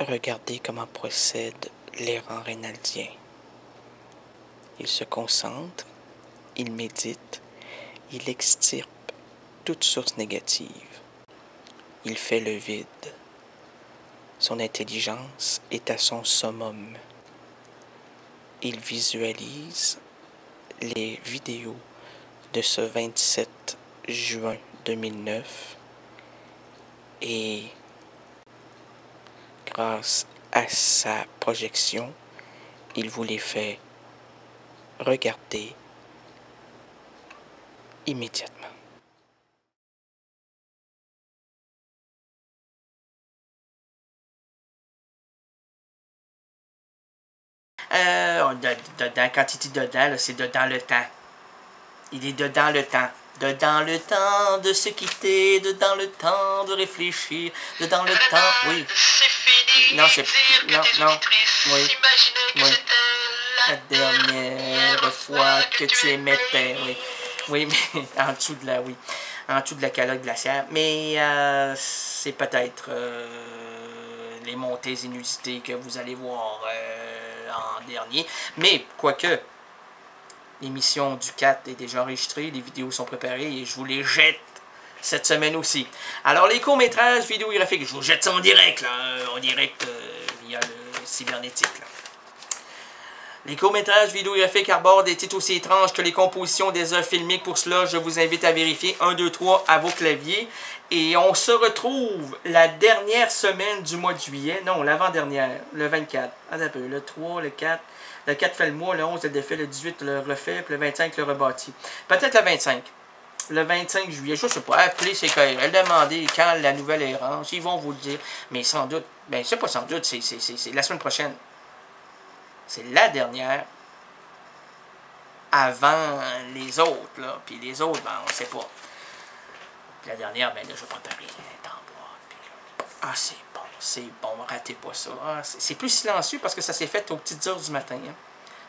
Regardez comment procède l'errant rénaldien. Il se concentre, il médite, il extirpe toute source négative. Il fait le vide. Son intelligence est à son summum. Il visualise les vidéos de ce 27 juin 2009 et grâce à sa projection, il vous les fait regarder immédiatement. Quand il dit dedans, c'est dedans le temps. Il est dedans le temps. Dedans le temps de se quitter, dedans le temps de réfléchir, dedans le temps... Oui. C'est fini. Non, c'est... Non. Oui. Oui. La dernière fois que tu émettais, oui. Oui, mais en dessous de la... Oui. En dessous de la calotte glaciaire. Mais c'est peut-être les montées inusitées que vous allez voir en dernier. Mais, quoique... L'émission du 4 est déjà enregistrée, les vidéos sont préparées et je vous les jette cette semaine aussi. Alors, les courts-métrages vidéographiques, je vous jette ça en direct, là, via le cybernétique. Là. Les courts-métrages vidéographiques abordent des titres aussi étranges que les compositions des œuvres filmiques. Pour cela, je vous invite à vérifier 1, 2, 3 à vos claviers. Et on se retrouve la dernière semaine du mois de juillet, non, l'avant-dernière, le 24. Attends un peu, le 3, le 4... Le 4 fait le mois, le 11 le défait, le 18 le refait, puis le 25 le rebâtit. Peut-être le 25. Le 25 juillet, je ne sais pas, appelez ces KRL, demandez quand la nouvelle errance, ils vont vous le dire. Mais sans doute, ben c'est pas sans doute, c'est la semaine prochaine. C'est la dernière avant les autres, là. Puis les autres, ben on sait pas. Puis la dernière, ben là, je vais préparer un tambour. Puis ah, c'est bon, ratez pas ça. Ah, c'est plus silencieux parce que ça s'est fait aux petites heures du matin. Hein,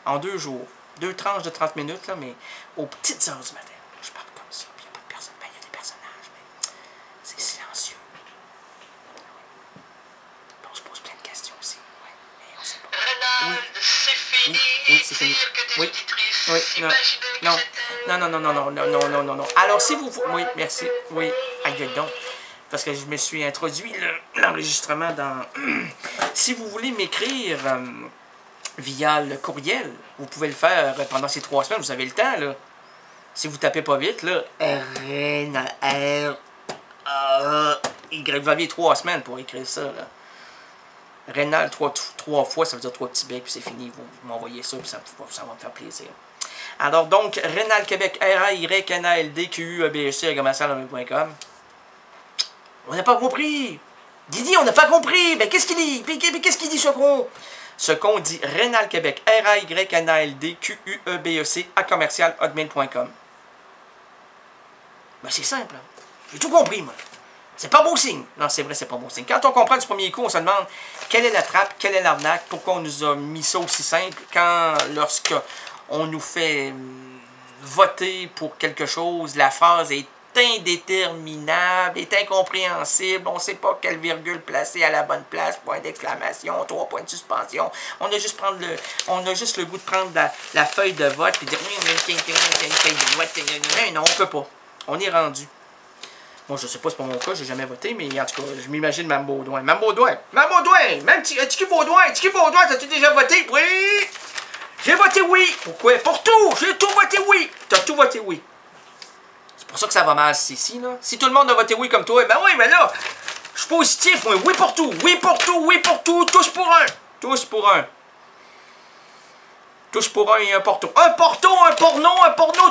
en 2 jours. 2 tranches de 30 minutes, là, mais aux petites heures du matin. Je parle comme ça, puis il n'y a pas de personne. Ben, il y a des personnages, mais c'est silencieux. On se pose plein de questions aussi. Ouais, mais on sait pas. Renald, c'est fini. Oui, c'est fini. Oui, non. Alors, si vous... Oui, merci. Oui, aïe donc. Parce que je me suis introduit l'enregistrement dans... Si vous voulez m'écrire via le courriel, vous pouvez le faire pendant ces 3 semaines. Vous avez le temps, là. Si vous tapez pas vite, là, R-N-A-R-Y, vous avez 3 semaines pour écrire ça, là. Rénal 3 fois, ça veut dire 3 petits becs, puis c'est fini. Vous m'envoyez ça, puis ça va me faire plaisir. Alors, donc, Rénal Québec, R-A-Y-N-A-L-D-Q-U-E-B-E-C, on n'a pas compris. Didi, on n'a pas compris. Mais qu'est-ce qu'il dit? Qu'est-ce qu'il dit, ce con? Ce con dit Rénal Québec, R-A-Y-N-A-L-D-Q-U-E-B-E-C, @hotmail.com. Ben, c'est simple. J'ai tout compris, moi. C'est pas bon signe. Non, c'est vrai, c'est pas bon signe. Quand on comprend du premier coup, on se demande quelle est la trappe, quelle est l'arnaque, pourquoi on nous a mis ça aussi simple, lorsque on nous fait voter pour quelque chose, la phrase est indéterminable, est incompréhensible, on ne sait pas quelle virgule placer à la bonne place, point d'exclamation, 3 points de suspension. On a juste le goût de prendre la feuille de vote et dire non, on peut pas. On est rendu. Moi, je sais pas, c'est pas mon cas, j'ai jamais voté, mais en tout cas, je m'imagine Mme Baudouin. Mme Baudouin! Même Tiki Baudouin! T'as-tu déjà voté? Oui! J'ai voté oui! Pourquoi? Pour tout! J'ai tout voté oui! T'as tout voté oui. C'est pour ça que ça va mal ici, là. Si tout le monde a voté oui comme toi, ben oui, mais là, je suis positif, moi. Oui pour tout! Oui pour tout! Tous pour un! Tous pour un! Tous pour un et un porto. Un porto, un porno,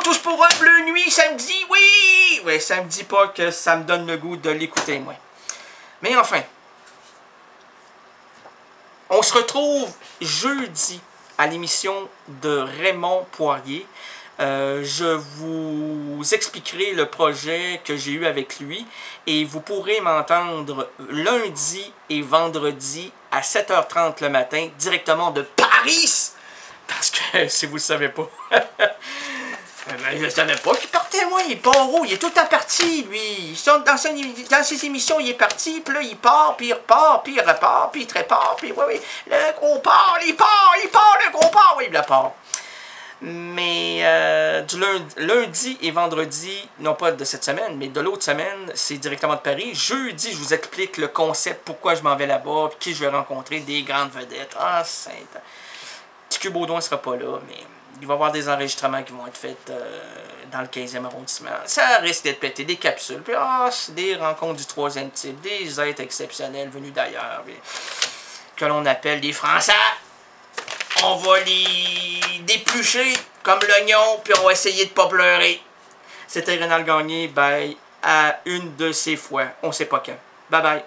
tous pour un, bleu nuit, samedi, oui! Oui, ça me dit pas que ça me donne le goût de l'écouter, moi. Mais enfin, on se retrouve jeudi à l'émission de Raymond Poirier. Je vous expliquerai le projet que j'ai eu avec lui et vous pourrez m'entendre lundi et vendredi à 7h30 le matin, directement de Paris! Parce que, si vous ne le savez pas, Ben, je savais pas qu'il partait, moi. Il est pas en roue. Il est tout le temps parti, lui. Dans ses émissions, il est parti, puis là, il part, puis il repart, puis il repart, puis il trépart, puis oui, le gros part, le gros part, oui, il part. Mais du lundi et vendredi, non pas de cette semaine, mais de l'autre semaine, c'est directement de Paris. Jeudi, je vous explique le concept, pourquoi je m'en vais là-bas, qui je vais rencontrer, des grandes vedettes. Ah, sainte. TQ Baudouin ne sera pas là, mais il va y avoir des enregistrements qui vont être faits dans le 15e arrondissement. Ça risque d'être pété, des capsules. Puis, c'est des rencontres du troisième type, des êtres exceptionnels venus d'ailleurs, que l'on appelle des Français. On va les déplucher comme l'oignon, puis on va essayer de pas pleurer. C'était Rénal Gagné, bye, à une de ces fois. On sait pas quand. Bye bye.